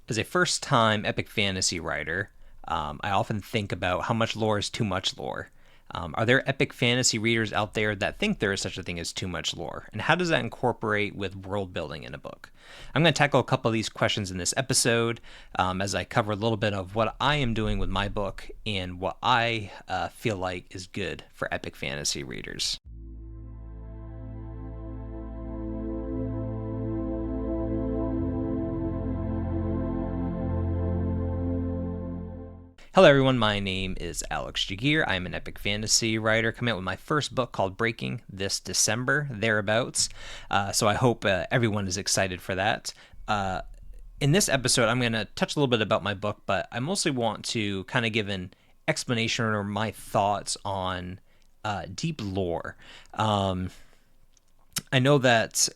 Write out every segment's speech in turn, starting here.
As a first time epic fantasy writer, I often think about how much lore is too much lore. Are there epic fantasy readers out there that think there is such a thing as too much lore? And how does that incorporate with world building in a book? I'm going to tackle a couple of these questions in this episode as I cover a little bit of what I am doing with my book and what I feel like is good for epic fantasy readers. Hello, everyone. My name is Alex Jagir. I'm an epic fantasy writer coming out with my first book called Breaking this December, thereabouts. So I hope everyone is excited for that. In this episode, I'm going to touch a little bit about my book, but I mostly want to kind of give an explanation or my thoughts on deep lore. I know that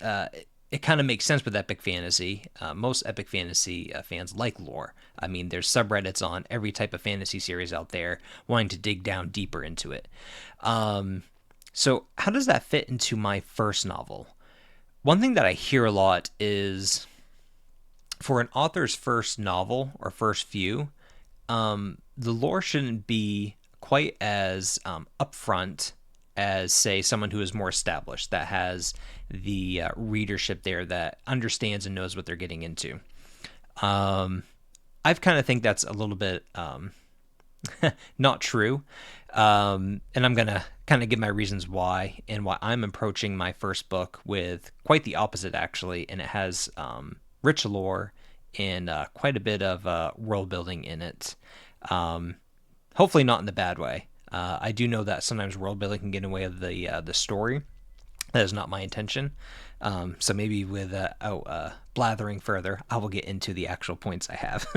it kind of makes sense with epic fantasy. Most epic fantasy fans like lore. I mean, there's subreddits on every type of fantasy series out there wanting to dig down deeper into it. So how does that fit into my first novel? One thing that I hear a lot is for an author's first novel or first few, the lore shouldn't be quite as upfront as, say, someone who is more established, that has the readership there, that understands and knows what they're getting into. I kind of think that's a little bit not true. And I'm going to kind of give my reasons why and why I'm approaching my first book with quite the opposite, actually. And it has rich lore and quite a bit of world building in it. Hopefully not in the bad way. I do know that sometimes world building can get in the way of the story. That is not my intention. So maybe without blathering further, I will get into the actual points I have.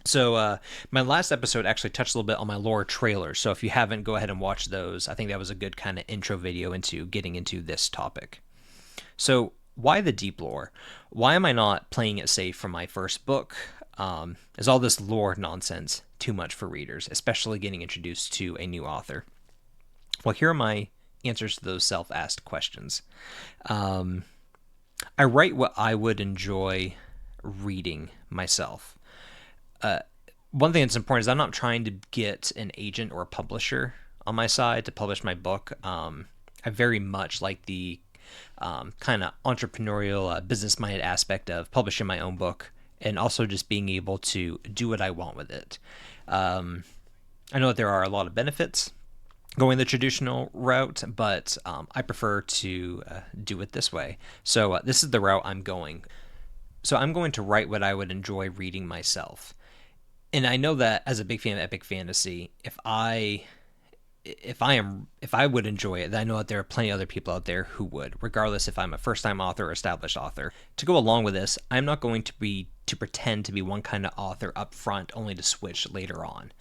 So my last episode actually touched a little bit on my lore trailers. So if you haven't, go ahead and watch those. I think that was a good kind of intro video into getting into this topic. So why the deep lore? Why am I not playing it safe for my first book? Is all this lore nonsense too much for readers, especially getting introduced to a new author? Well, here are my answers to those self-asked questions. I write what I would enjoy reading myself. One thing that's important is I'm not trying to get an agent or a publisher on my side to publish my book. I very much like the kind of entrepreneurial, business-minded aspect of publishing my own book and also just being able to do what I want with it. I know that there are a lot of benefits going the traditional route, but I prefer to do it this way. So this is the route I'm going. So I'm going to write what I would enjoy reading myself. And I know that as a big fan of epic fantasy, if I would enjoy it, then I know that there are plenty of other people out there who would, regardless if I'm a first-time author or established author. To go along with this, I'm not going to pretend to be one kind of author up front only to switch later on.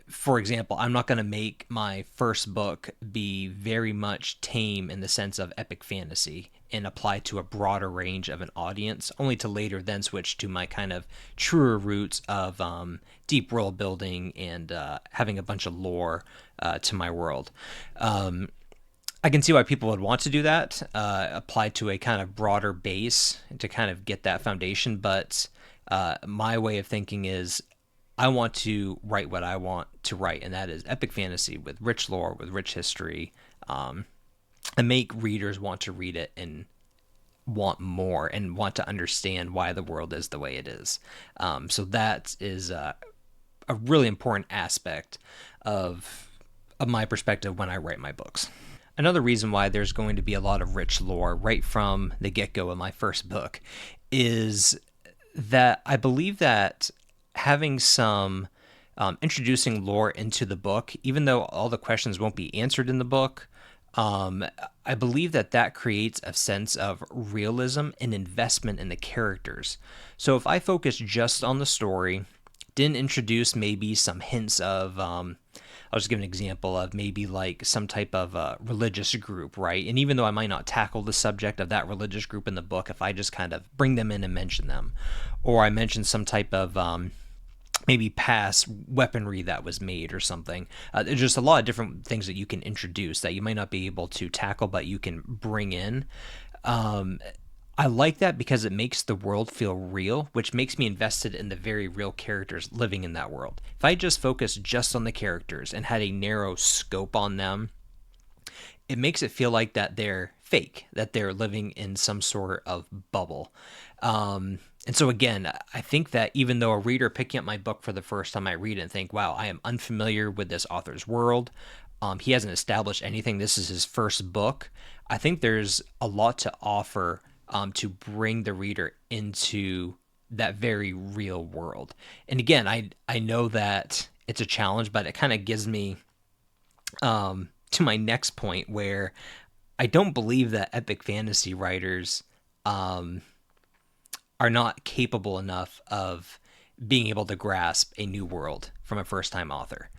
For example, I'm not going to make my first book be very much tame in the sense of epic fantasy and apply to a broader range of an audience, only to later then switch to my kind of truer roots of deep world building and having a bunch of lore to my world. I can see why people would want to do that, apply to a kind of broader base to kind of get that foundation, but my way of thinking is I want to write what I want to write, and that is epic fantasy with rich lore, with rich history, and make readers want to read it and want more and want to understand why the world is the way it is. So that is a really important aspect of my perspective when I write my books. Another reason why there's going to be a lot of rich lore right from the get-go of my first book is that I believe that having some introducing lore into the book, even though all the questions won't be answered in the book, I believe that creates a sense of realism and investment in the characters. So if I focus just on the story, didn't introduce maybe some hints of, I'll just give an example of maybe like some type of religious group, right? And even though I might not tackle the subject of that religious group in the book, if I just kind of bring them in and mention them, or I mention some type of maybe past weaponry that was made or something. There's just a lot of different things that you can introduce that you might not be able to tackle, but you can bring in. I like that because it makes the world feel real, which makes me invested in the very real characters living in that world. If I just focused just on the characters and had a narrow scope on them, it makes it feel like that they're fake, that they're living in some sort of bubble. And so again, I think that even though a reader picking up my book for the first time, I read it and think, wow, I am unfamiliar with this author's world. He hasn't established anything. This is his first book. I think there's a lot to offer to bring the reader into that very real world. And again, I know that it's a challenge, but it kind of gives me to my next point where I don't believe that epic fantasy writers are not capable enough of being able to grasp a new world from a first time author.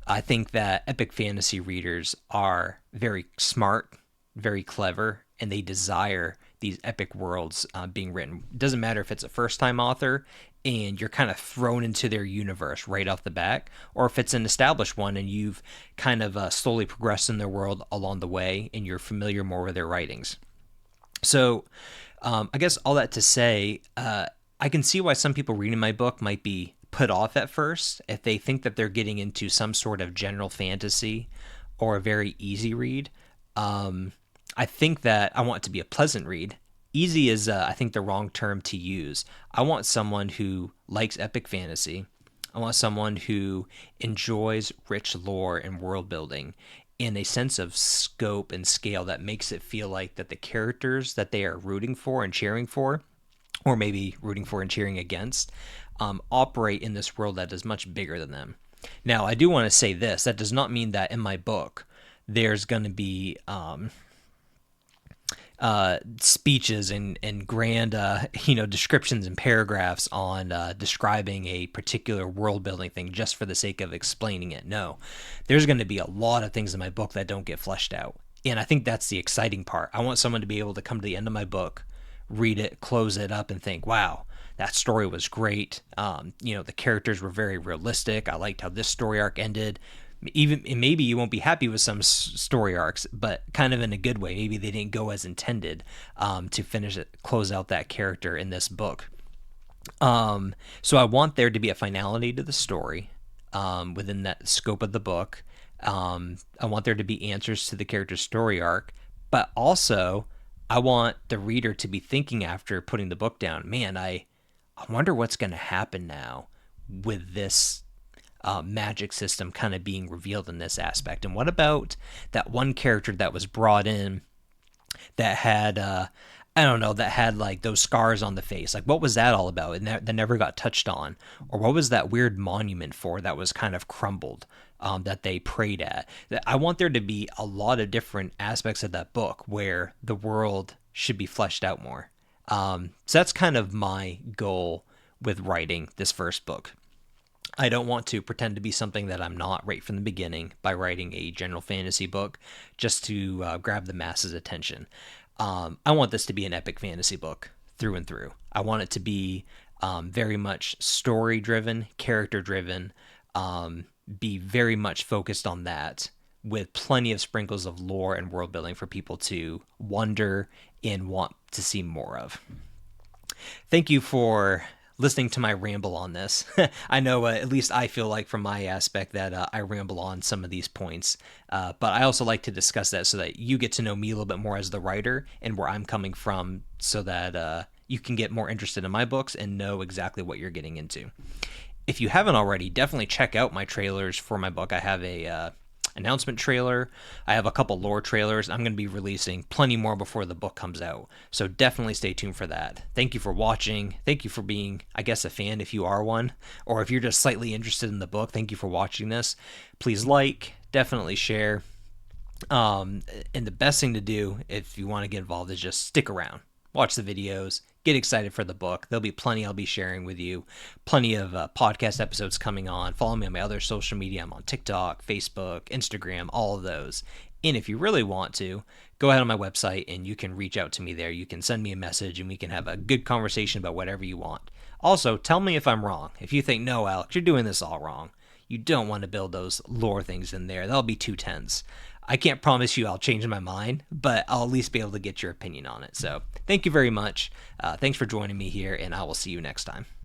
I think that epic fantasy readers are very smart, very clever, and they desire these epic worlds being written. It doesn't matter if it's a first time author and you're kind of thrown into their universe right off the bat, or if it's an established one and you've kind of slowly progressed in their world along the way and you're familiar more with their writings. So, I guess all that to say, I can see why some people reading my book might be put off at first if they think that they're getting into some sort of general fantasy or a very easy read. I think that I want it to be a pleasant read. Easy is, I think, the wrong term to use. I want someone who likes epic fantasy. I want someone who enjoys rich lore and world building and a sense of scope and scale that makes it feel like that the characters that they are rooting for and cheering for, or maybe rooting for and cheering against, operate in this world that is much bigger than them. Now, I do want to say this. That does not mean that in my book there's going to be speeches and grand descriptions and paragraphs on describing a particular world building thing just for the sake of explaining it. No, there's going to be a lot of things in my book that don't get fleshed out, and I think that's the exciting part. I want someone to be able to come to the end of my book, read it, close it up, and think, wow, that story was great. The characters were very realistic. I liked how this story arc ended. Even maybe you won't be happy with some story arcs, but kind of in a good way. Maybe they didn't go as intended to finish it, close out that character in this book. So I want there to be a finality to the story within that scope of the book. I want there to be answers to the character's story arc, but also I want the reader to be thinking after putting the book down, man, I wonder what's going to happen now with this magic system kind of being revealed in this aspect. And what about that one character that was brought in that had, that had like those scars on the face? Like, what was that all about? And that never got touched on. Or what was that weird monument for that was kind of crumbled that they prayed at? I want there to be a lot of different aspects of that book where the world should be fleshed out more. So that's kind of my goal with writing this first book. I don't want to pretend to be something that I'm not right from the beginning by writing a general fantasy book just to grab the masses' attention. I want this to be an epic fantasy book through and through. I want it to be very much story-driven, character-driven, be very much focused on that with plenty of sprinkles of lore and world building for people to wonder and want to see more of. Thank you for listening to my ramble on this. I know at least I feel like from my aspect that I ramble on some of these points, but I also like to discuss that so that you get to know me a little bit more as the writer and where I'm coming from so that you can get more interested in my books and know exactly what you're getting into. If you haven't already, definitely check out my trailers for my book. I have a announcement trailer. I have a couple lore trailers. I'm going to be releasing plenty more before the book comes out. So definitely stay tuned for that. Thank you for watching. Thank you for being, I guess, a fan if you are one. Or if you're just slightly interested in the book, thank you for watching this. Please like, definitely share. And the best thing to do if you want to get involved is just stick around. Watch the videos. Get excited for the book. There'll be plenty I'll be sharing with you. Plenty of podcast episodes coming on. Follow me on my other social media. I'm on TikTok, Facebook, Instagram, all of those. And if you really want to, go ahead on my website and you can reach out to me there. You can send me a message and we can have a good conversation about whatever you want. Also, tell me if I'm wrong. If you think, no, Alex, you're doing this all wrong. You don't want to build those lore things in there. That'll be too tense. I can't promise you I'll change my mind, but I'll at least be able to get your opinion on it. So thank you very much. Thanks for joining me here, and I will see you next time.